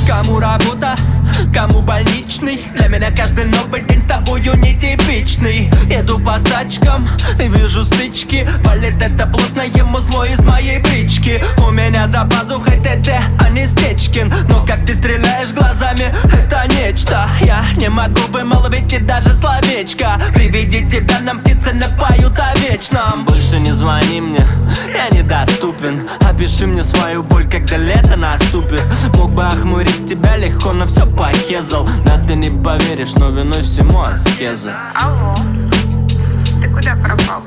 Кому работа, кому больничный. Для меня каждый новый день с тобою нетипичный. Еду по стачкам и вижу стычки. Валит это плотное музло из моей брички. У меня за пазухой ТТ, а не Стечкин. Но как ты стреляешь глазами, это нечто. Я не могу вымолвить и даже словечко. При виде тебя нам птицы напоют о вечном. Больше не звони мне, я недоступен. Опиши мне свою боль, когда лето наступит. Мог бы охмурить тебя легко, но все похезал. Да ты не поверишь, но виной всему аскеза. Алло, ты куда пропал?